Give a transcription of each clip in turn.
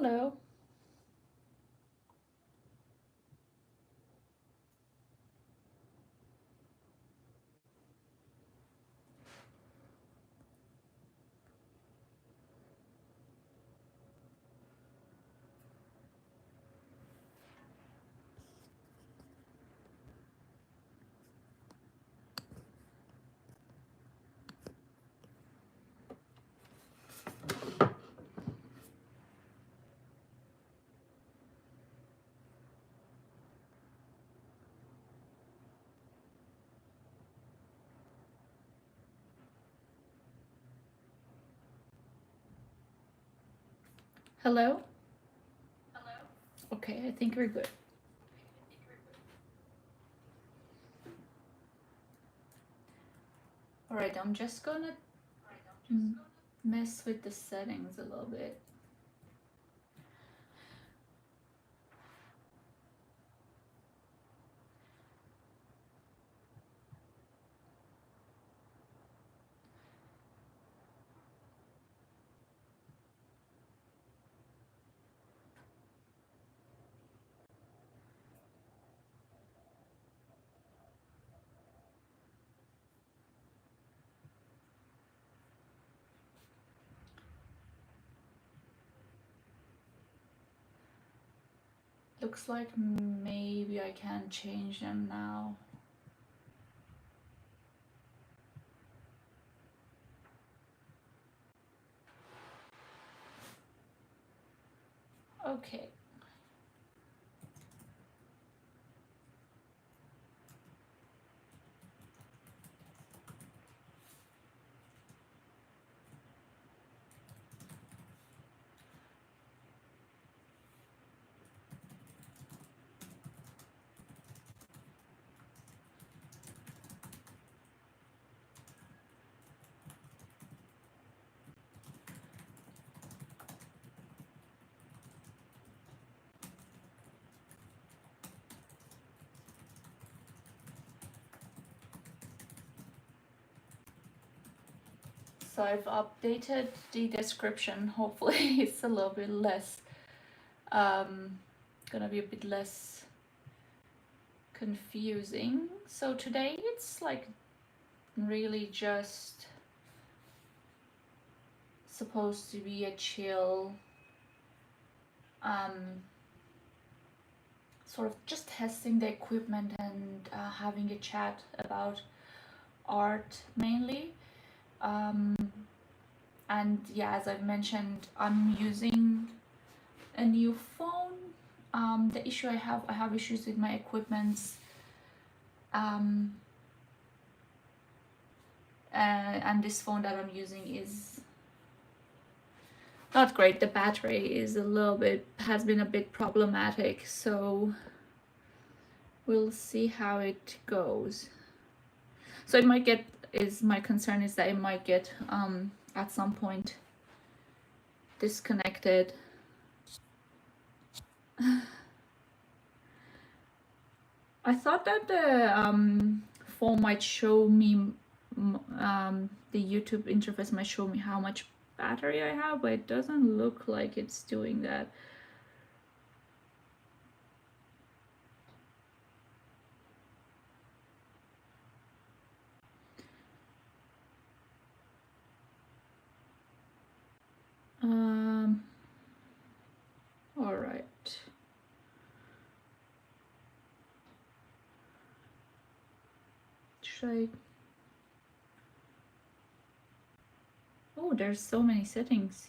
Hello. Hello? Okay, I think we're good. Alright, I'm just gonna mess with the settings a little bit. Looks like maybe I can change them now. Okay. So I've updated the description. Hopefully it's a little bit less, gonna be a bit less confusing. So today it's like really just supposed to be a chill, sort of just testing the equipment and having a chat about art mainly. And yeah, as I've mentioned, I'm using a new phone. The issue I have issues with my equipments, and this phone that I'm using is not great. The battery is has been a bit problematic, so we'll see how it goes. So it might get, my concern is that it might get at some point disconnected. I thought that the phone might show me, the YouTube interface might show me how much battery I have, but it doesn't look like it's doing that. All right. Should I? Oh, there's so many settings.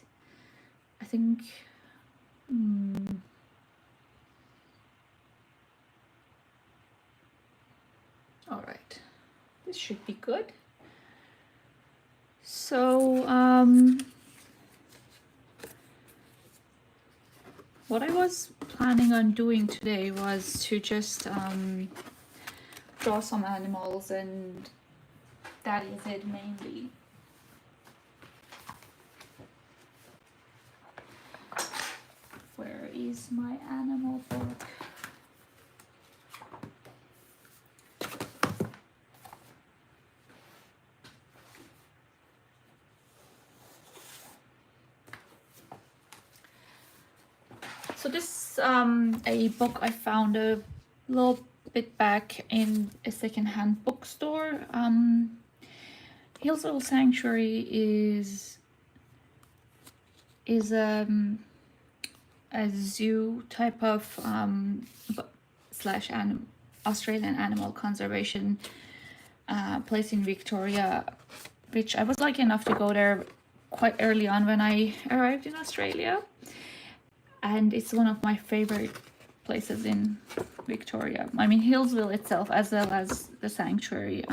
I think. All right. This should be good. So, what I was planning on doing today was to just draw some animals, and that is it mainly. Where is my animal book? So this a book I found a little bit back in a secondhand bookstore. Hillsville Sanctuary is a zoo type of slash Australian animal conservation place in Victoria, which I was lucky enough to go there quite early on when I arrived in Australia, and it's one of my favorite places in Victoria. I mean, Hillsville itself, as well as the sanctuary.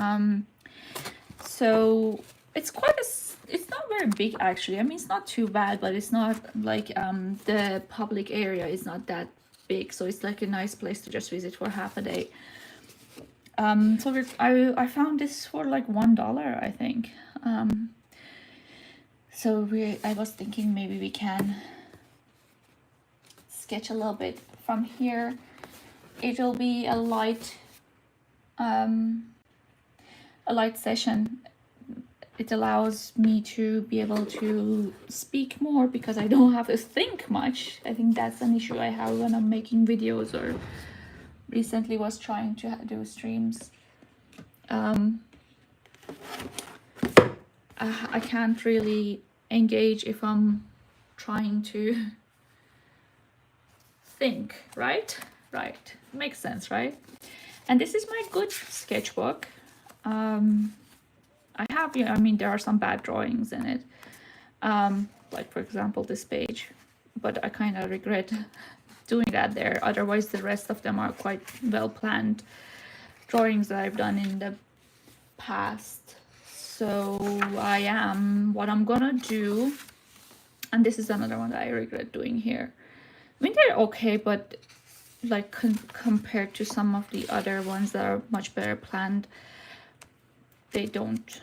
So it's quite a, it's not very big actually. I mean, it's not too bad, but it's not like the public area is not that big, so it's like a nice place to just visit for half a day. So I found this for like $1, I think. So I was thinking maybe we can sketch a little bit from here. It'll be a light session. It allows me to be able to speak more because I don't have to think much. I think that's an issue I have when I'm making videos or recently was trying to do streams. I can't really engage if I'm trying to think, right? Right, makes sense, right? And this is my good sketchbook. I have, I mean, there are some bad drawings in it, like for example this page, but I kind of regret doing that there. Otherwise the rest of them are quite well planned drawings that I've done in the past. So what I'm gonna do, and this is another one that I regret doing here. I mean, they're okay, but like compared to some of the other ones that are much better planned, they don't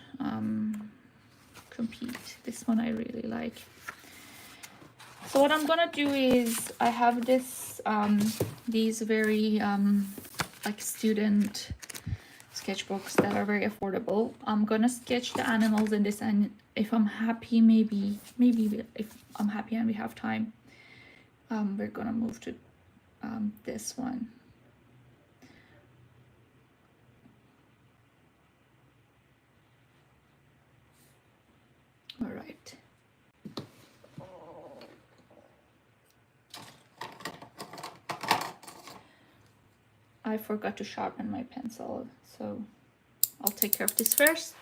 compete. This one I really like. So what I'm gonna do is I have this these very like student sketchbooks that are very affordable. I'm gonna sketch the animals in this, and if I'm happy, maybe if I'm happy and we have time, we're gonna move to this one. All right. I forgot to sharpen my pencil, so I'll take care of this first,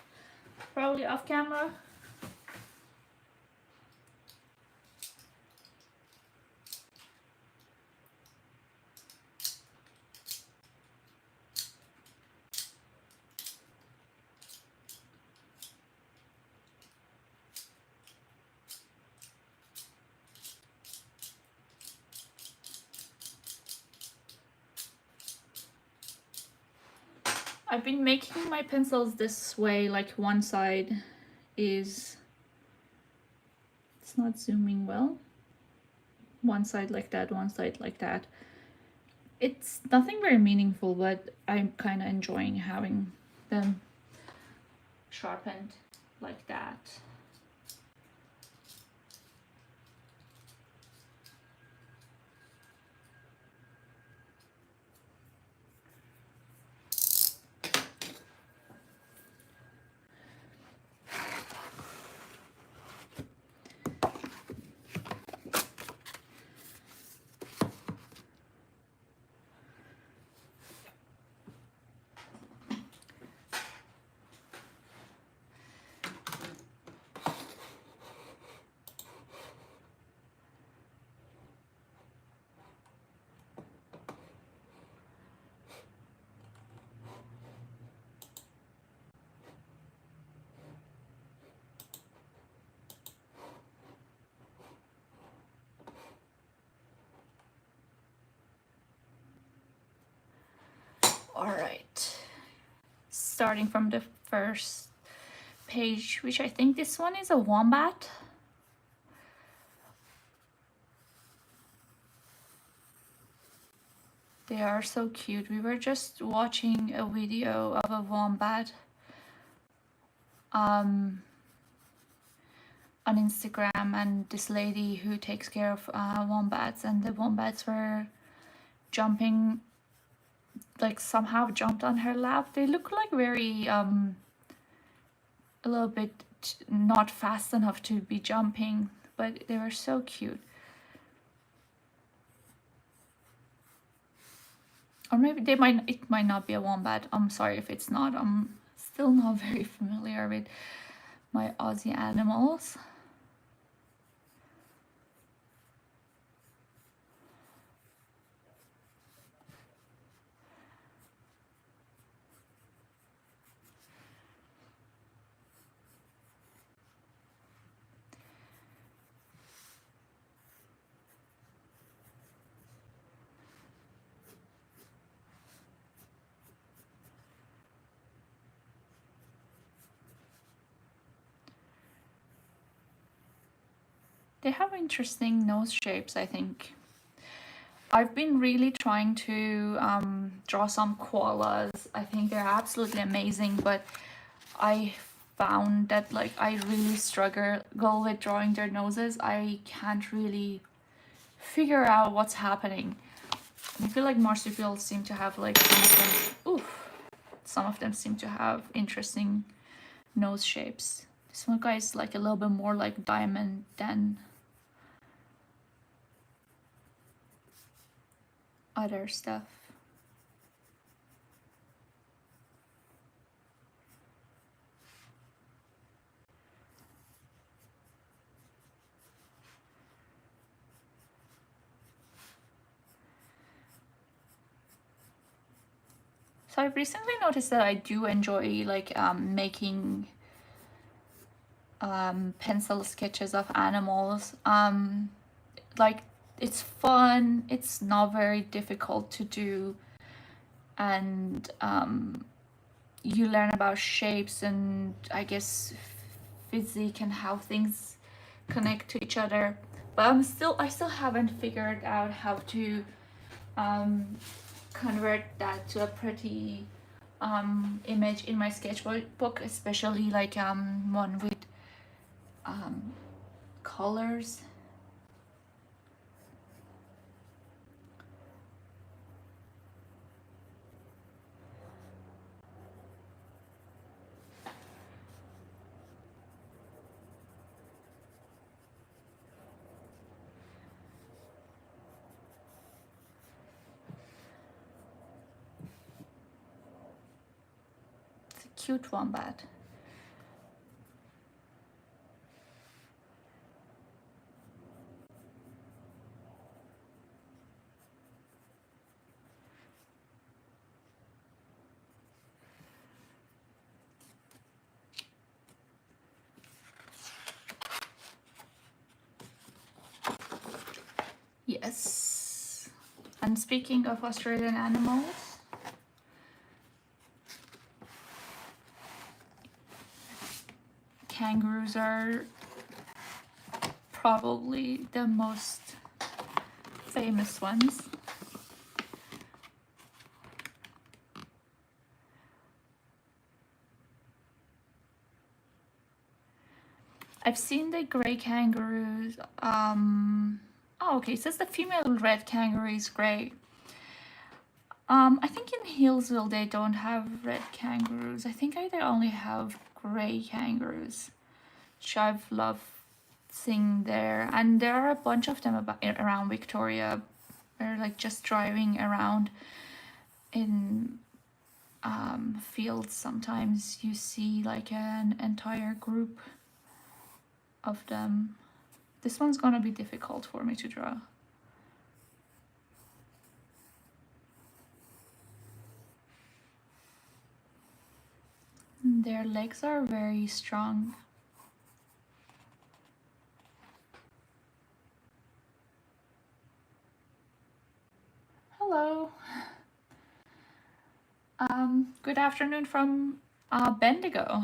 probably off camera. I've been making my pencils this way, like one side is, it's not zooming well. One side like that, one side like that. It's nothing very meaningful, but I'm kind of enjoying having them sharpened like that. All right, starting from the first page, which I think this one is a wombat. They are so cute. We were just watching a video of a wombat on on Instagram, and this lady who takes care of wombats, and the wombats were jumping, like somehow jumped on her lap. They look like very a little bit not fast enough to be jumping, but they were so cute. Or maybe it might not be a wombat. I'm sorry if it's not. I'm still not very familiar with my Aussie animals. They have interesting nose shapes, I think. I've been really trying to draw some koalas. I think they're absolutely amazing, but I found that like I really struggle with drawing their noses. I can't really figure out what's happening. I feel like marsupials seem to have like some of them seem to have interesting nose shapes. This one guy is like a little bit more like diamond than other stuff. So I've recently noticed that I do enjoy like making pencil sketches of animals. Like it's fun, it's not very difficult to do, and you learn about shapes and I guess physics and how things connect to each other. But I still haven't figured out how to convert that to a pretty image in my sketchbook, especially like one with colors. It's a cute wombat. Yes. And speaking of Australian animals, kangaroos are probably the most famous ones. I've seen the grey kangaroos. Oh, okay, it says the female red kangaroo is grey. I think in Hillsville they don't have red kangaroos. I think they only have grey kangaroos, which I've loved seeing there. And there are a bunch of them around Victoria. They're like just driving around in fields. Sometimes you see like an entire group of them. This one's gonna be difficult for me to draw. Their legs are very strong. Hello. Good afternoon from Bendigo.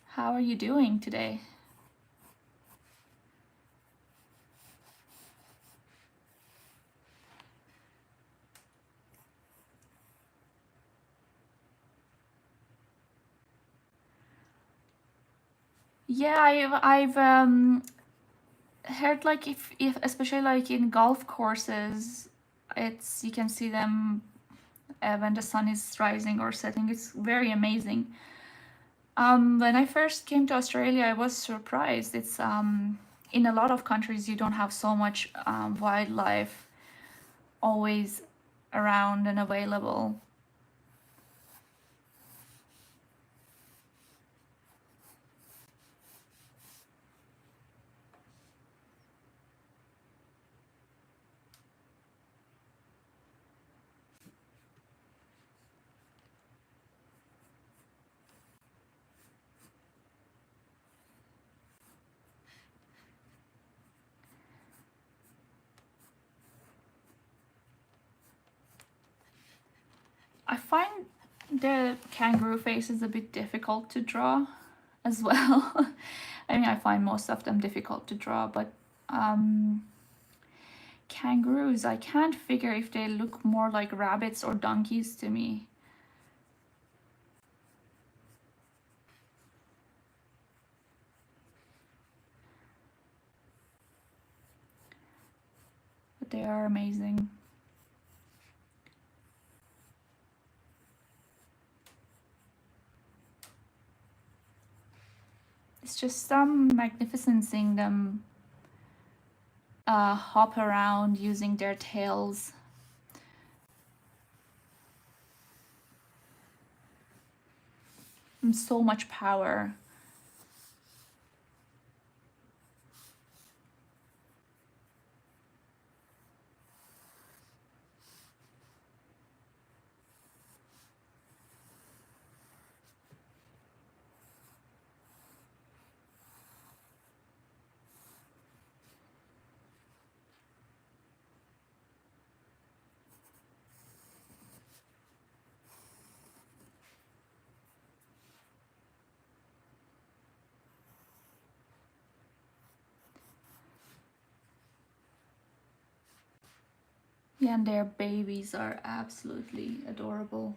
How are you doing today? Yeah, I've heard like if especially like in golf courses, it's you can see them when the sun is rising or setting. It's very amazing. When I first came to Australia, I was surprised. It's in a lot of countries you don't have so much wildlife always around and available. I find the kangaroo face is a bit difficult to draw as well. I mean, I find most of them difficult to draw, but kangaroos, I can't figure if they look more like rabbits or donkeys to me. But they are amazing. It's just magnificent seeing them hop around using their tails. And so much power. Yeah, and their babies are absolutely adorable.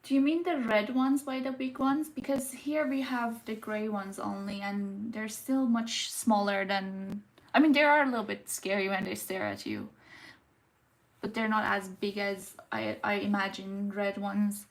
Do you mean the red ones by the big ones? Because here we have the gray ones only, and they're still much smaller than. I mean, they are a little bit scary when they stare at you, but they're not as big as I imagine red ones.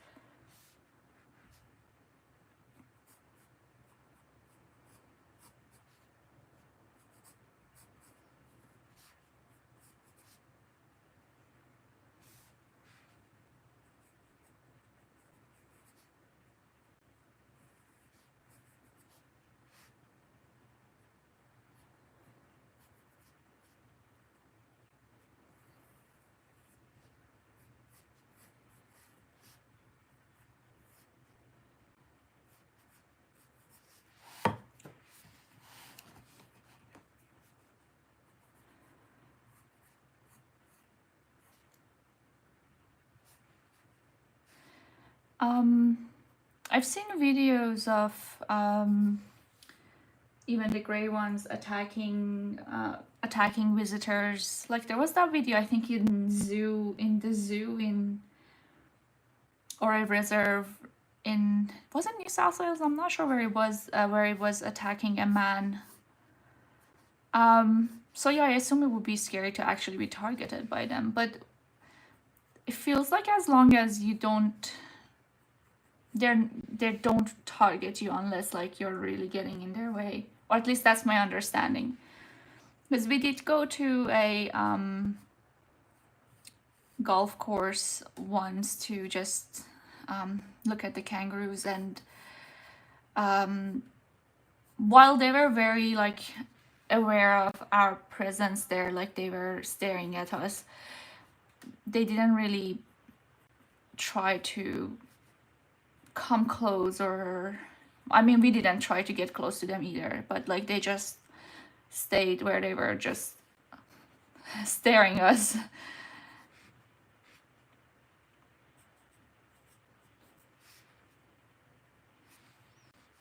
I've seen videos of even the gray ones attacking visitors. Like there was that video I think in the zoo in or a reserve in was it New South Wales? I'm not sure where it was attacking a man. So yeah, I assume it would be scary to actually be targeted by them, but it feels like as long as you don't they don't target you unless like you're really getting in their way, or at least that's my understanding. Because we did go to a golf course once to just look at the kangaroos, and while they were very like aware of our presence there, like they were staring at us, they didn't really try to come close, or I mean we didn't try to get close to them either, but like they just stayed where they were, just staring us.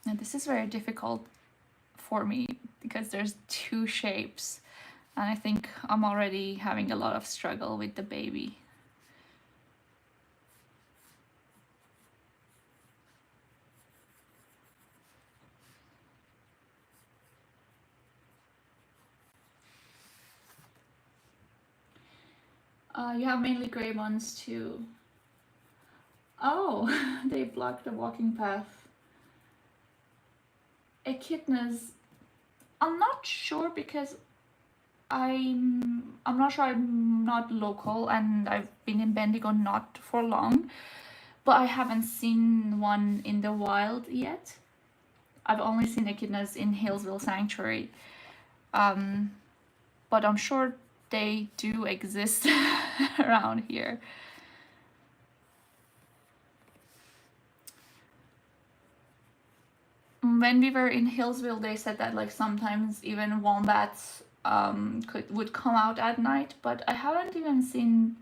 And this is very difficult for me because there's two shapes, and I think I'm already having a lot of struggle with the baby. You have mainly gray ones too. Oh, they block the walking path. Echidnas. I'm not sure because I'm not sure. I'm not local and I've been in Bendigo not for long, but I haven't seen one in the wild yet. I've only seen echidnas in Hillsville Sanctuary, but I'm sure they do exist around here. When we were in Hillsville, they said that like sometimes even wombats would come out at night, but I haven't even seen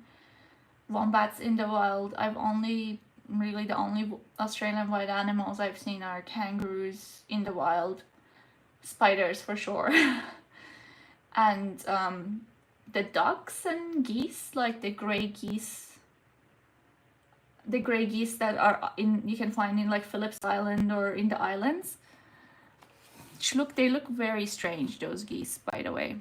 wombats in the wild. I've only really the only Australian wild animals I've seen are kangaroos in the wild, spiders for sure, and the ducks and geese, like the gray geese that are in you can find in like Phillips Island or in the islands. They look very strange, those geese, by the way.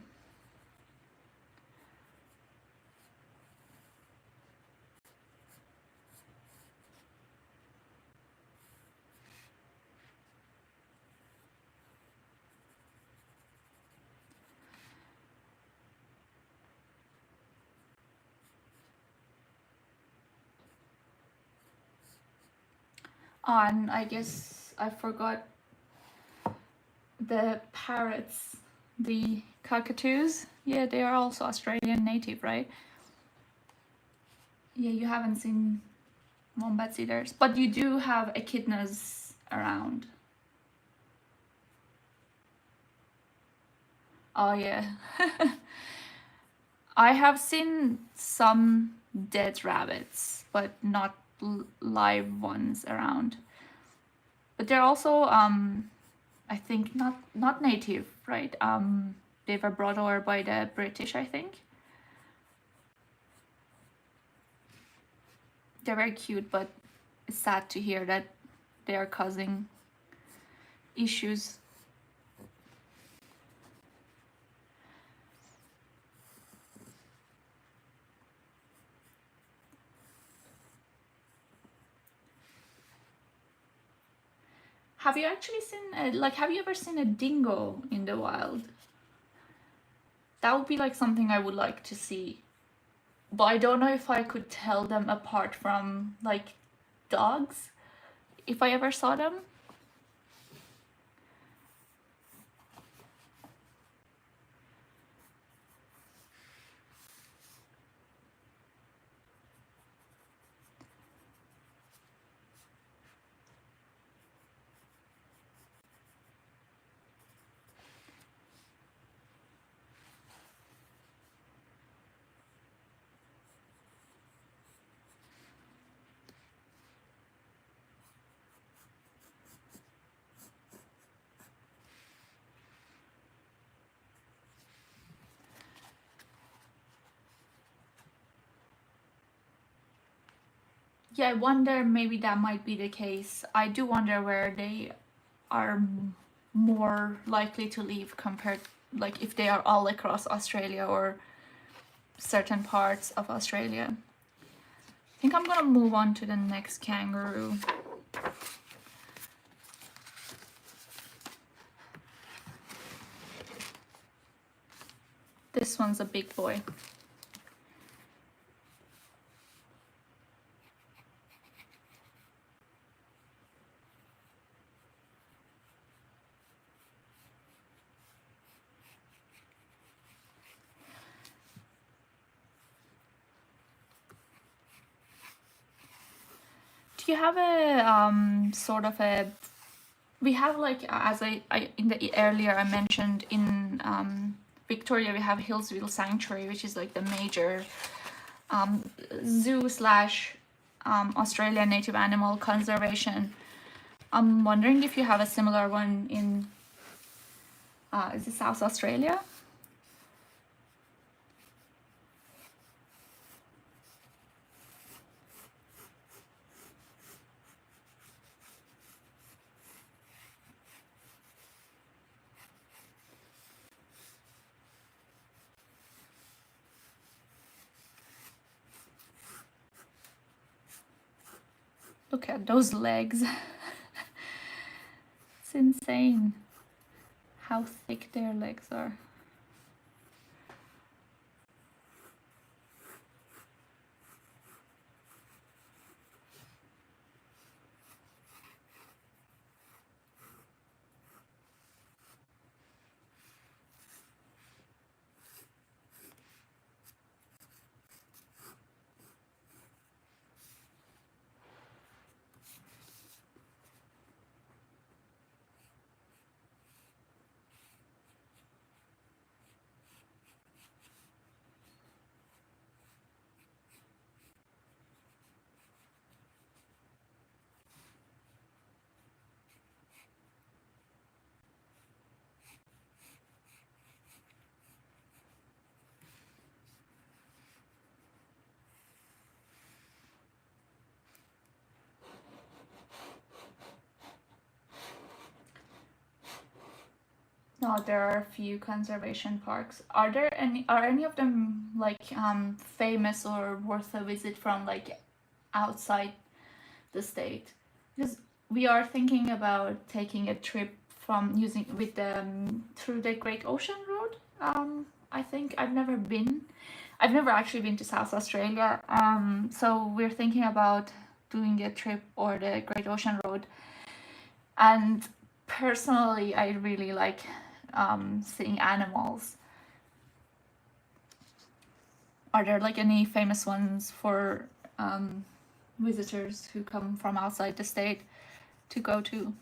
And I guess I forgot the parrots, the cockatoos. Yeah, they are also Australian native, right? Yeah, you haven't seen wombats either, but you do have echidnas around. Oh yeah. I have seen some dead rabbits, but not live ones around. But they're also I think not native, right? They were brought over by the British, I think. They're very cute, but it's sad to hear that they are causing issues. Have you actually seen have you ever seen a dingo in the wild? That would be like something I would like to see. But I don't know if I could tell them apart from like dogs if I ever saw them. Yeah, I wonder maybe that might be the case. I do wonder where they are more likely to live compared, like if they are all across Australia or certain parts of Australia. I think I'm gonna move on to the next kangaroo. This one's a big boy. Do you have a sort of a we have like as I in the earlier I mentioned in Victoria we have Hillsville Sanctuary, which is like the major zoo slash Australian native animal conservation. I'm wondering if you have a similar one in is it South Australia? Look at those legs. It's insane how thick their legs are. No, there are a few conservation parks. Are there any? Are any of them like famous or worth a visit from like outside the state? Because we are thinking about taking a trip from using with the through the Great Ocean Road. I think I've never been. I've never actually been to South Australia. So we're thinking about doing a trip or the Great Ocean Road. And personally, I really like seeing animals. Are there like any famous ones for visitors who come from outside the state to go to?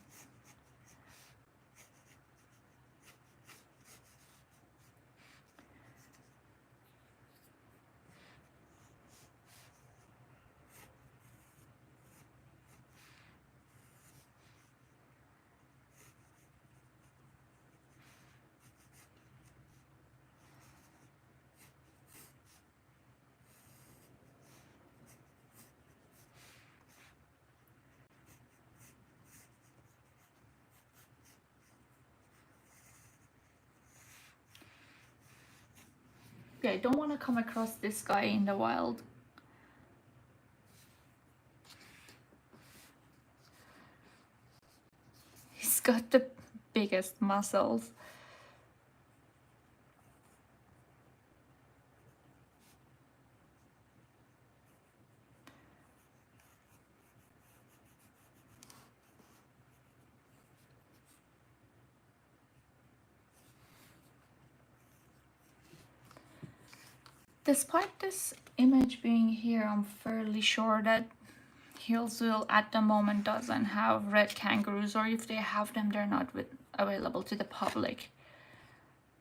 Yeah, I don't want to come across this guy in the wild. He's got the biggest muscles. Despite this image being here, I'm fairly sure that Hillsville at the moment doesn't have red kangaroos, or if they have them, they're not available to the public.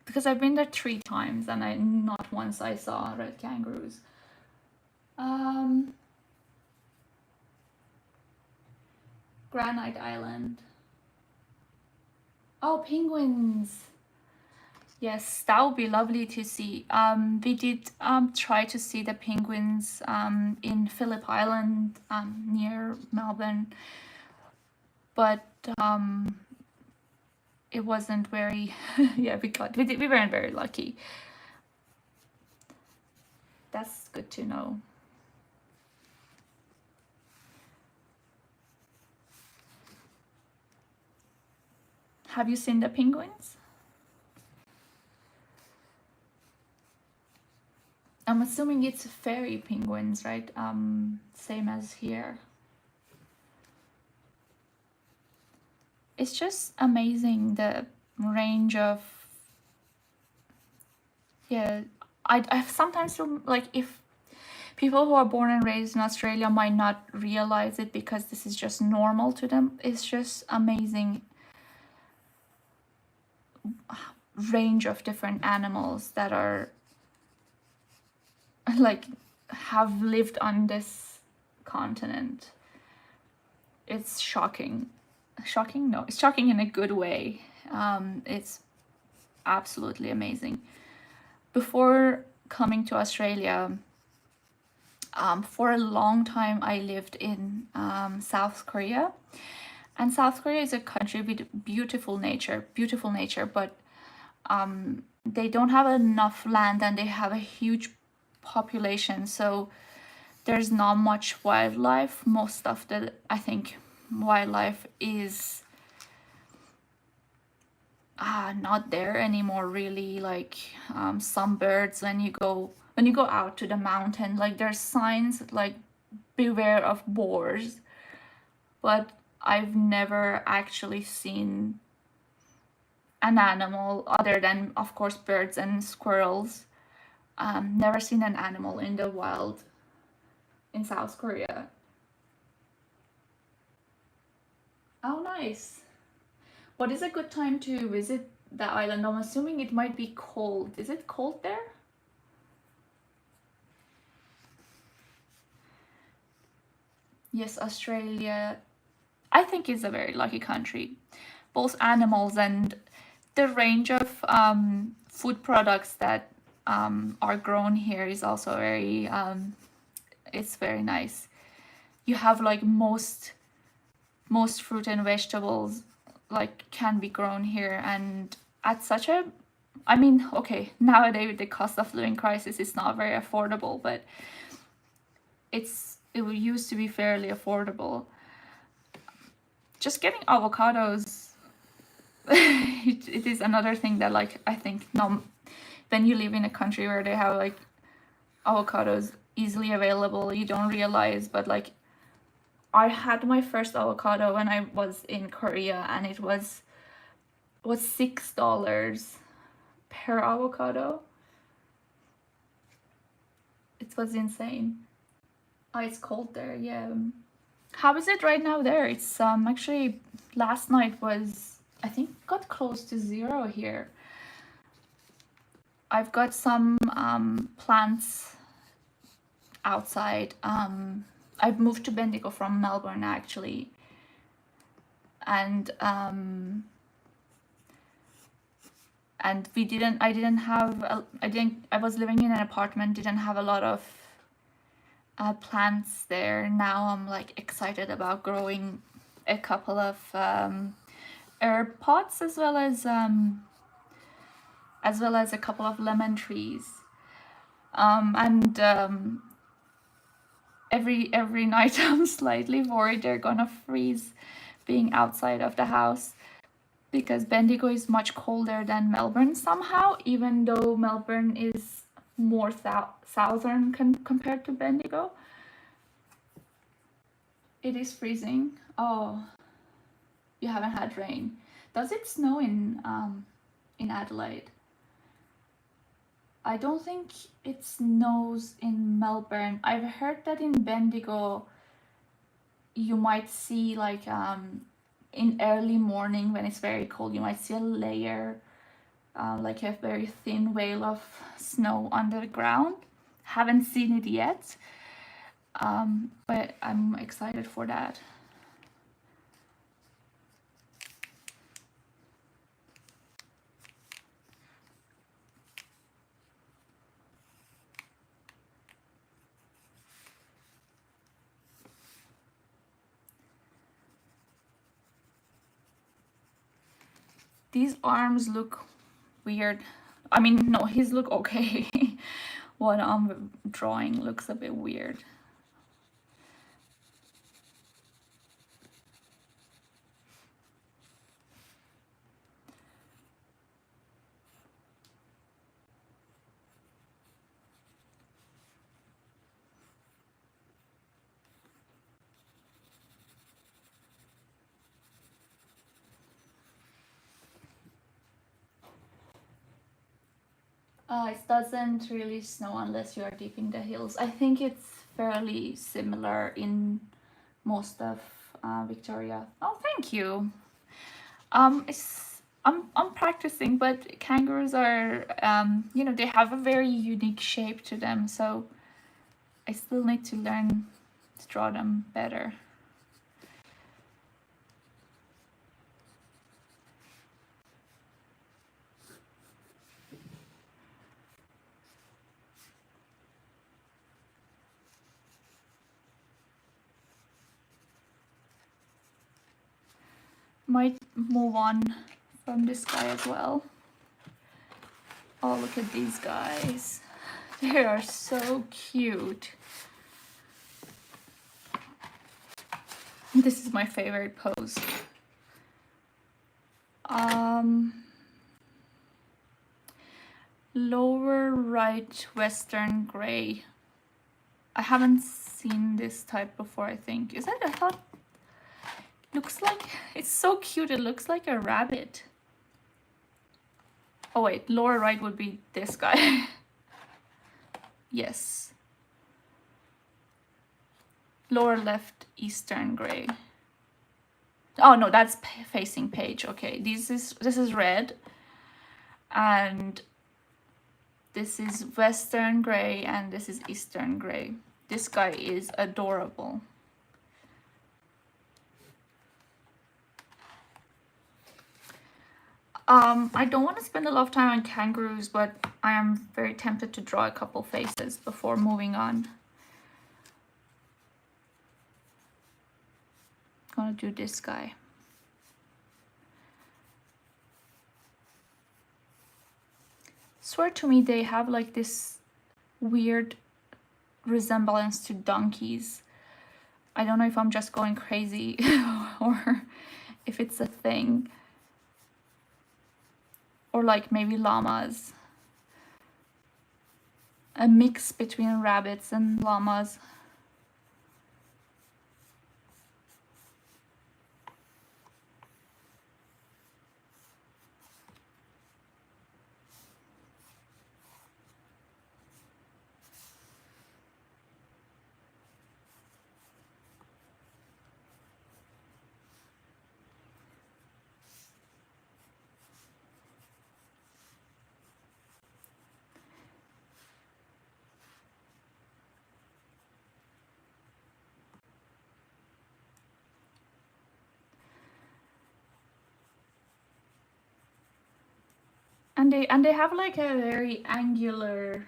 Because I've been there 3 times and not once I saw red kangaroos. Granite Island. Oh, penguins. Yes, that would be lovely to see. We did try to see the penguins in Phillip Island near Melbourne, but it wasn't very. Yeah, we weren't very lucky. That's good to know. Have you seen the penguins? I'm assuming it's fairy penguins, right? Same as here. It's just amazing the range of. Yeah, I sometimes feel like if people who are born and raised in Australia might not realize it because this is just normal to them. It's just amazing range of different animals that are like have lived on this continent. It's shocking. Shocking? No, it's shocking in a good way. It's absolutely amazing. Before coming to Australia, for a long time I lived in South Korea, and South Korea is a country with beautiful nature, but they don't have enough land and they have a huge population, so there's not much wildlife. Most of the, I think, wildlife is not there anymore, really. Like some birds, when you go out to the mountain, like there's signs like beware of boars, but I've never actually seen an animal other than, of course, birds and squirrels. Never seen an animal in the wild in South Korea. Oh, nice. What is a good time to visit the island? I'm assuming it might be cold. Is it cold there? Yes, Australia, I think, is a very lucky country. Both animals and the range of food products that are grown here is also very, it's very nice. You have like most fruit and vegetables like can be grown here, and at such a, I mean, okay, nowadays with the cost of living crisis, it's not very affordable, but it used to be fairly affordable. Just getting avocados, it is another thing that, like, I think when you live in a country where they have like avocados easily available, you don't realize, but like I had my first avocado when I was in Korea, and it was $6 per avocado. It was insane. Oh, it's cold there, yeah. How is it right now there? It's actually, last night was, I think, got close to 0 here. I've got some plants outside. I've moved to Bendigo from Melbourne, actually, and we didn't. I was living in an apartment. Didn't have a lot of plants there. Now I'm like excited about growing a couple of herb pots, as well as a couple of lemon trees. Every night I'm slightly worried they're gonna freeze being outside of the house, because Bendigo is much colder than Melbourne somehow, even though Melbourne is more southern compared to Bendigo. It is freezing. Oh, you haven't had rain. Does it snow in Adelaide? I don't think it snows in Melbourne. I've heard that in Bendigo you might see, like, in early morning when it's very cold, you might see a layer, like a very thin veil of snow under the ground. Haven't seen it yet, but I'm excited for that. These arms look weird. I mean, no, his look okay. What I'm drawing looks a bit weird. It doesn't really snow unless you are deep in the hills. I think it's fairly similar in most of Victoria. Oh, thank you. I'm practicing, but kangaroos are, they have a very unique shape to them, so I still need to learn to draw them better. Might move on from this guy as well. Oh, look at these guys. They are so cute. This is my favorite pose. Lower right Western gray. I haven't seen this type before, I think. Is it? I thought, looks like, it's so cute. It looks like a rabbit. Oh wait, lower right would be this guy. Yes. Lower left Eastern gray. Oh no, that's facing page. Okay, this is red, and this is Western gray, and this is Eastern gray. This guy is adorable. I don't want to spend a lot of time on kangaroos, but I am very tempted to draw a couple faces before moving on. I'm gonna do this guy. Swear to me, they have like this weird resemblance to donkeys. I don't know if I'm just going crazy or if it's a thing. Or like maybe llamas. A mix between rabbits and llamas. And they have like a very angular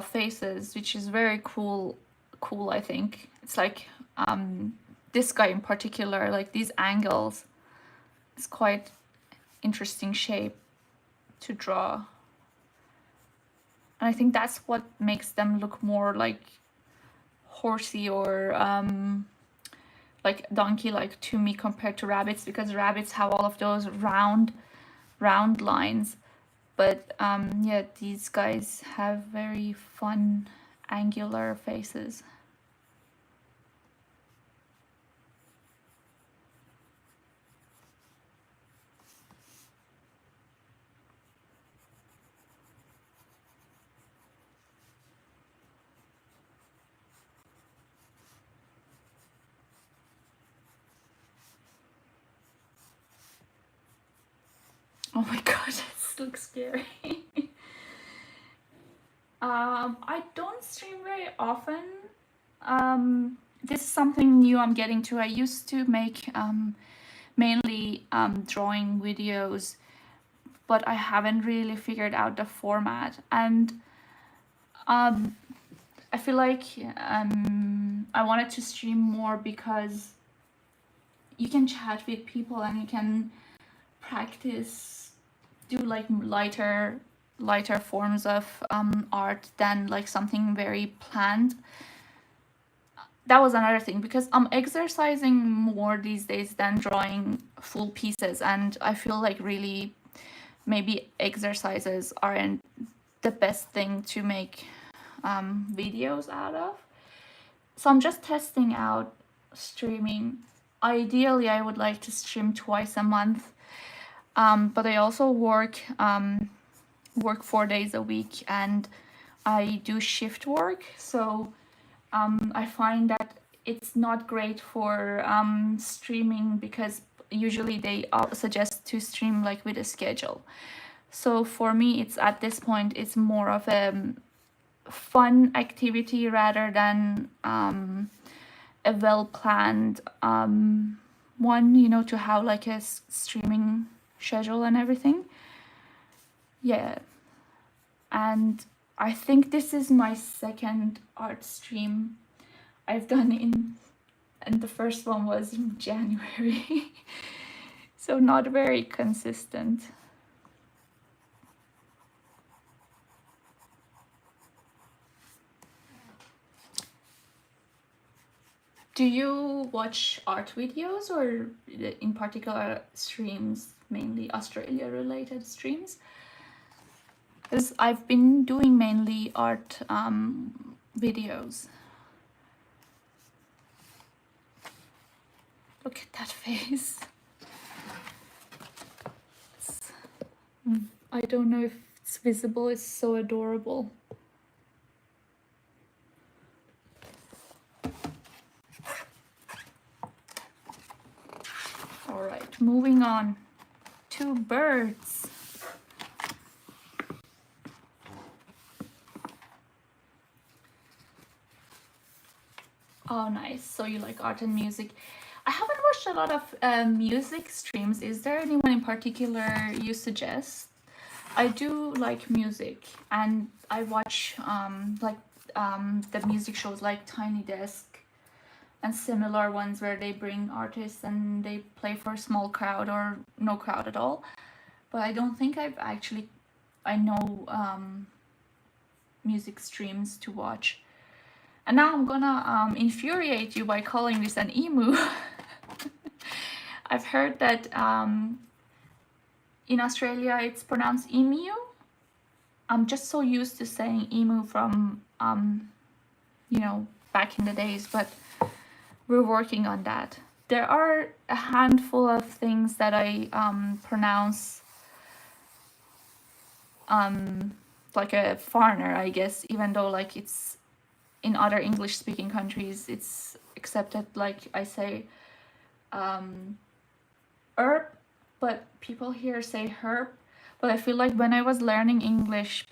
faces, which is very cool. I think it's like this guy in particular, like these angles. It's quite interesting shape to draw, and I think that's what makes them look more like horsey or like donkey-like to me compared to rabbits, because rabbits have all of those round lines, but yeah, these guys have very fun angular faces. Oh my god, this looks scary. I don't stream very often. This is something new I'm getting to. I used to make mainly drawing videos, but I haven't really figured out the format, and I feel like I wanted to stream more because you can chat with people and you can practice, do like lighter forms of art than like something very planned. That was another thing, because I'm exercising more these days than drawing full pieces, and I feel like really maybe exercises aren't the best thing to make videos out of. So I'm just testing out streaming. Ideally, I would like to stream twice a month, but I also work 4 days a week, and I do shift work, so I find that it's not great for streaming, because usually they suggest to stream like with a schedule. So for me, it's at this point, it's more of a fun activity rather than a well-planned one, you know, to have like a streaming schedule and everything. Yeah, and I think this is my second art stream I've done and the first one was in January. So not very consistent. Do you watch art videos or in particular streams, mainly Australia related streams? Because I've been doing mainly art videos. Look at that face. I don't know if it's visible, it's so adorable. All right, moving on to birds. Oh, nice. So you like art and music. I haven't watched a lot of music streams. Is there anyone in particular you suggest? I do like music, and I watch the music shows like Tiny Desk and similar ones where they bring artists and they play for a small crowd or no crowd at all. But I don't think I know music streams to watch. And now I'm gonna infuriate you by calling this an emu. I've heard that in Australia it's pronounced emu. I'm just so used to saying emu from back in the days, but we're working on that. There are a handful of things that I pronounce like a foreigner, I guess, even though like it's in other English speaking countries it's accepted, like I say herb, but people here say herb. But I feel like when I was learning English,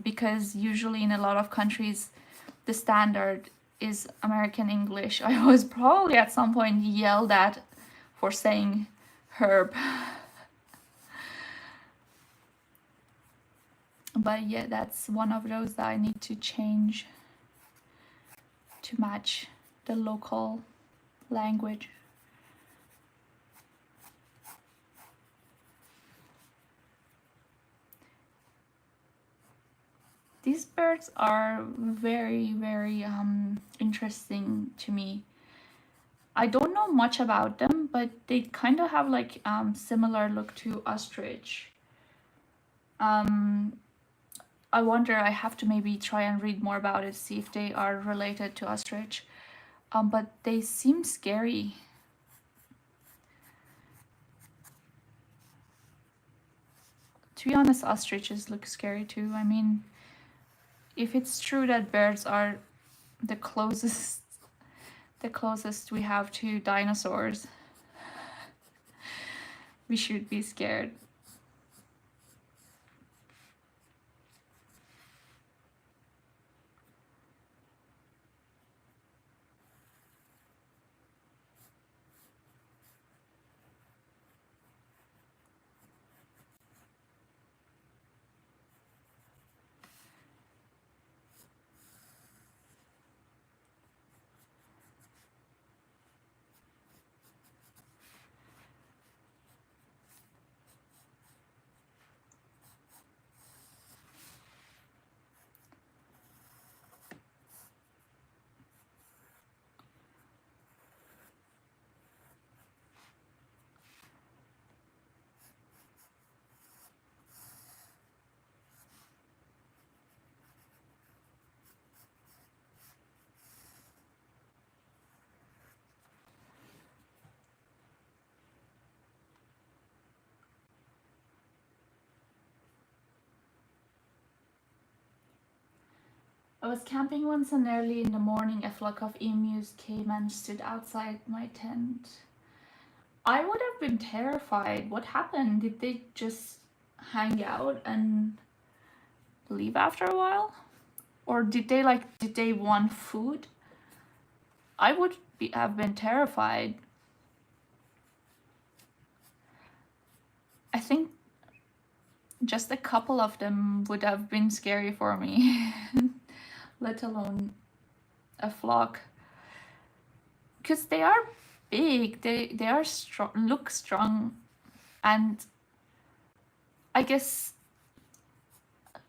because usually in a lot of countries the standard is American English, I was probably at some point yelled at for saying herb. But yeah, that's one of those that I need to change to match the local language. These birds are very, very interesting to me. I don't know much about them, but they kind of have like similar look to ostrich. I wonder, I have to maybe try and read more about it, see if they are related to ostrich. But they seem scary. To be honest, ostriches look scary too. I mean, if it's true that birds are the closest we have to dinosaurs, we should be scared. I was camping once and early in the morning a flock of emus came and stood outside my tent. I would have been terrified. What happened? Did they just hang out and leave after a while? Or did they want food? I would have been terrified. I think just a couple of them would have been scary for me. Let alone a flock, because they are big, they are strong, look strong, and I guess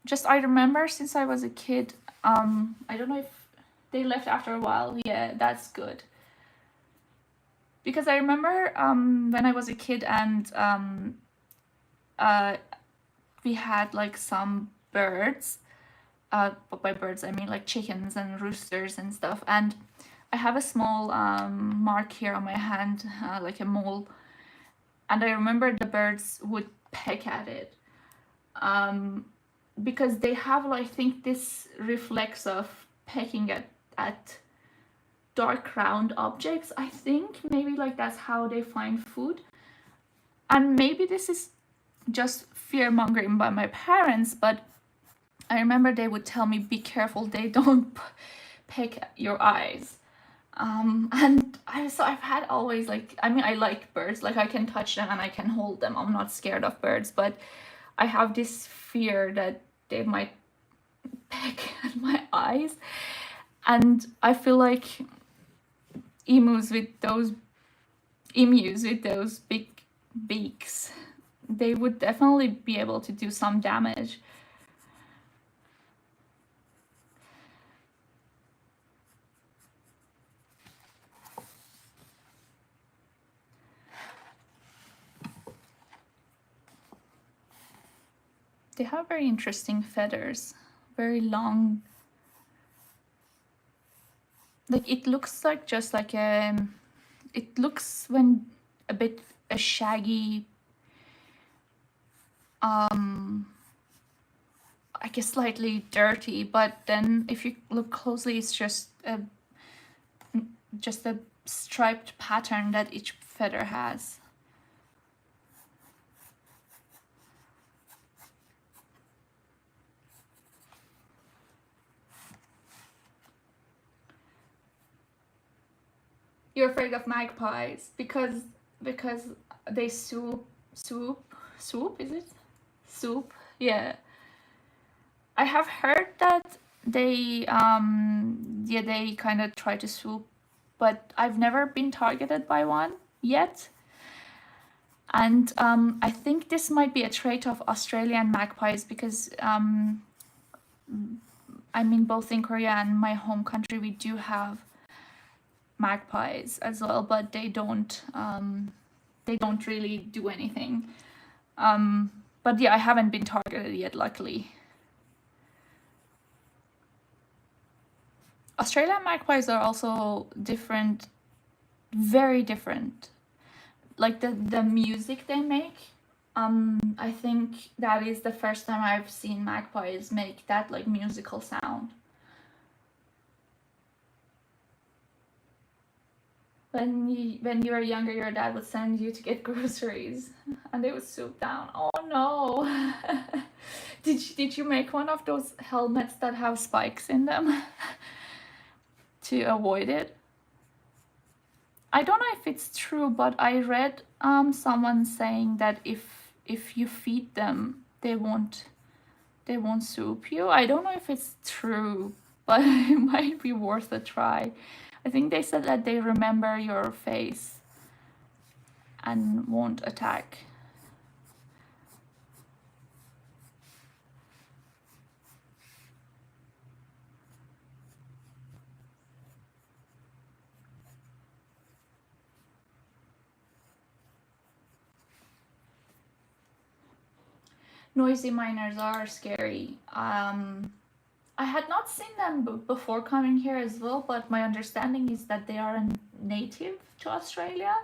just I remember since I was a kid, I don't know if they left after a while. Yeah, that's good. because I remember when I was a kid and we had like some birds. But by birds I mean like chickens and roosters and stuff. And I have a small mark here on my hand, like a mole. And I remember the birds would peck at it. Because they have, I think, this reflex of pecking at dark round objects. I think maybe like that's how they find food. And maybe this is just fear mongering by my parents, but I remember they would tell me, be careful, they don't peck at your eyes. And I've had always like, I mean, I like birds, like I can touch them and I can hold them. I'm not scared of birds, but I have this fear that they might peck at my eyes. And I feel like emus with those big beaks, they would definitely be able to do some damage. They have very interesting feathers, very long. Like it looks like just like it looks when a bit a shaggy, I guess slightly dirty, but then if you look closely, it's just a striped pattern that each feather has. You're afraid of magpies because they swoop, is it? Swoop, yeah. I have heard that they they kind of try to swoop, but I've never been targeted by one yet. And I think this might be a trait of Australian magpies because I mean, both in Korea and my home country, we do have magpies as well, but they don't really do anything. But yeah, I haven't been targeted yet, luckily. Australian magpies are also different, very different. Like the music they make, I think that is the first time I've seen magpies make that like musical sound. When you were younger, your dad would send you to get groceries, and they would swoop down. Oh no! Did you make one of those helmets that have spikes in them to avoid it? I don't know if it's true, but I read someone saying that if you feed them, they won't swoop you. I don't know if it's true, but it might be worth a try. I think they said that they remember your face and won't attack. Noisy miners are scary. I had not seen them before coming here as well, but my understanding is that they are native to Australia.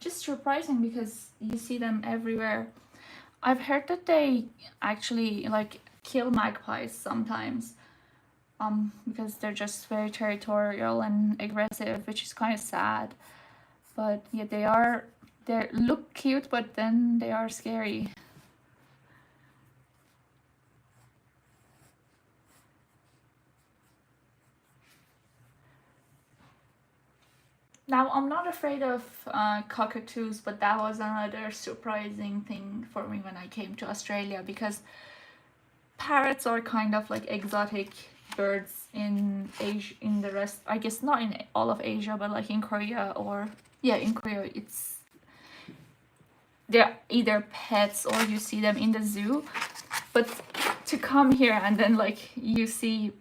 Just surprising because you see them everywhere. I've heard that they actually like kill magpies sometimes, because they're just very territorial and aggressive, which is kind of sad. But yeah, they look cute, but then they are scary. Now, I'm not afraid of cockatoos, but that was another surprising thing for me when I came to Australia, because parrots are kind of like exotic birds in Asia, in the rest, I guess not in all of Asia, but like in Korea, or yeah, in Korea, they're either pets or you see them in the zoo. But to come here and then like you see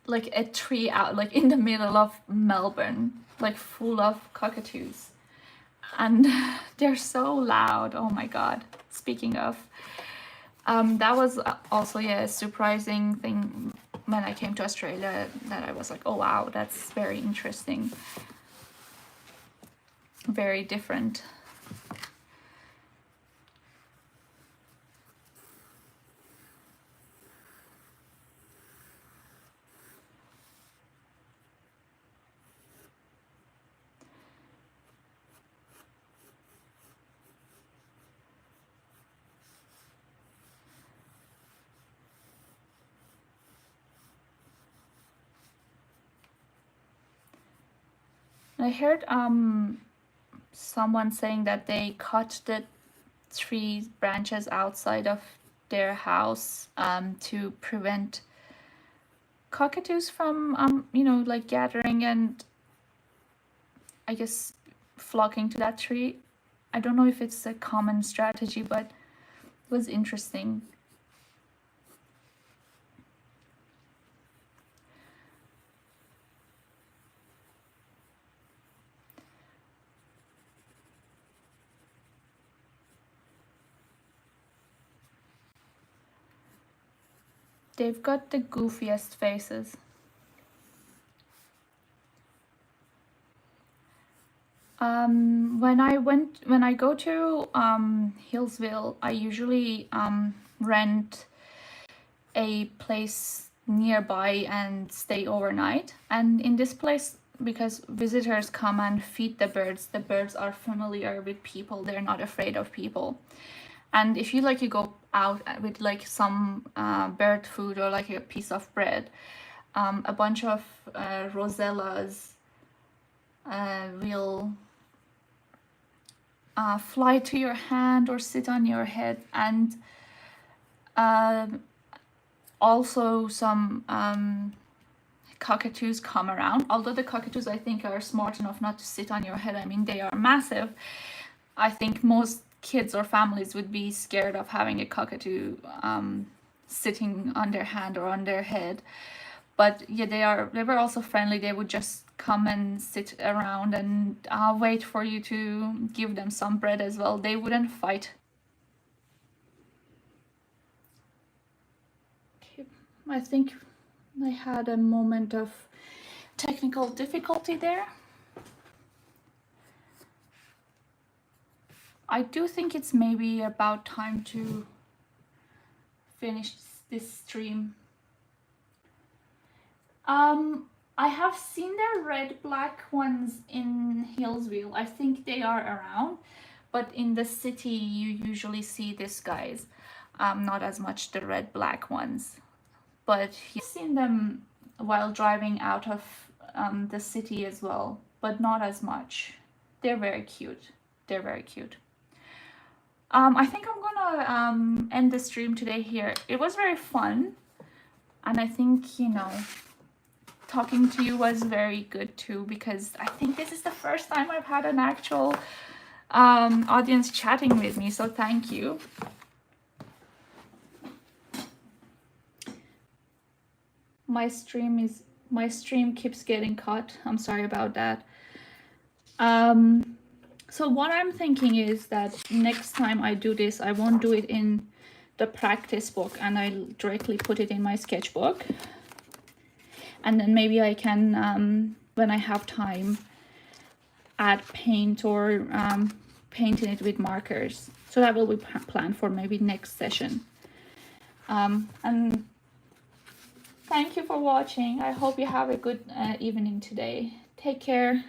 like a tree out like in the middle of Melbourne, like full of cockatoos, and they're so loud. Oh my god. Speaking of, that was also, yeah, a surprising thing when I came to Australia, that I was like, oh wow, that's very interesting, very different. I heard someone saying that they cut the tree branches outside of their house to prevent cockatoos from you know, like gathering and I guess flocking to that tree. I don't know if it's a common strategy, but it was interesting. They've got the goofiest faces. When I go to Hillsville, I usually rent a place nearby and stay overnight. And in this place, because visitors come and feed the birds are familiar with people. They're not afraid of people. And if you like, you go out with like some bird food or like a piece of bread, a bunch of rosellas will fly to your hand or sit on your head. And also some cockatoos come around, although the cockatoos I think are smart enough not to sit on your head. I mean, they are massive. I think most kids or families would be scared of having a cockatoo sitting on their hand or on their head. But yeah, they were also friendly. They would just come and sit around and wait for you to give them some bread as well. They wouldn't fight. Okay, I think I had a moment of technical difficulty there. I do think it's maybe about time to finish this stream. I have seen the red black ones in Hillsville. I think they are around, but in the city you usually see these guys. Not as much the red black ones, but I've seen them while driving out of the city as well, but not as much. They're very cute. They're very cute. I think I'm gonna end the stream today here. It was very fun, and I think, you know, talking to you was very good too, because I think this is the first time I've had an actual audience chatting with me, so thank you. My stream keeps getting cut. I'm sorry about that. So what I'm thinking is that next time I do this, I won't do it in the practice book and I'll directly put it in my sketchbook. And then maybe I can, when I have time, add paint or paint in it with markers. So that will be planned for maybe next session. And thank you for watching. I hope you have a good evening today. Take care.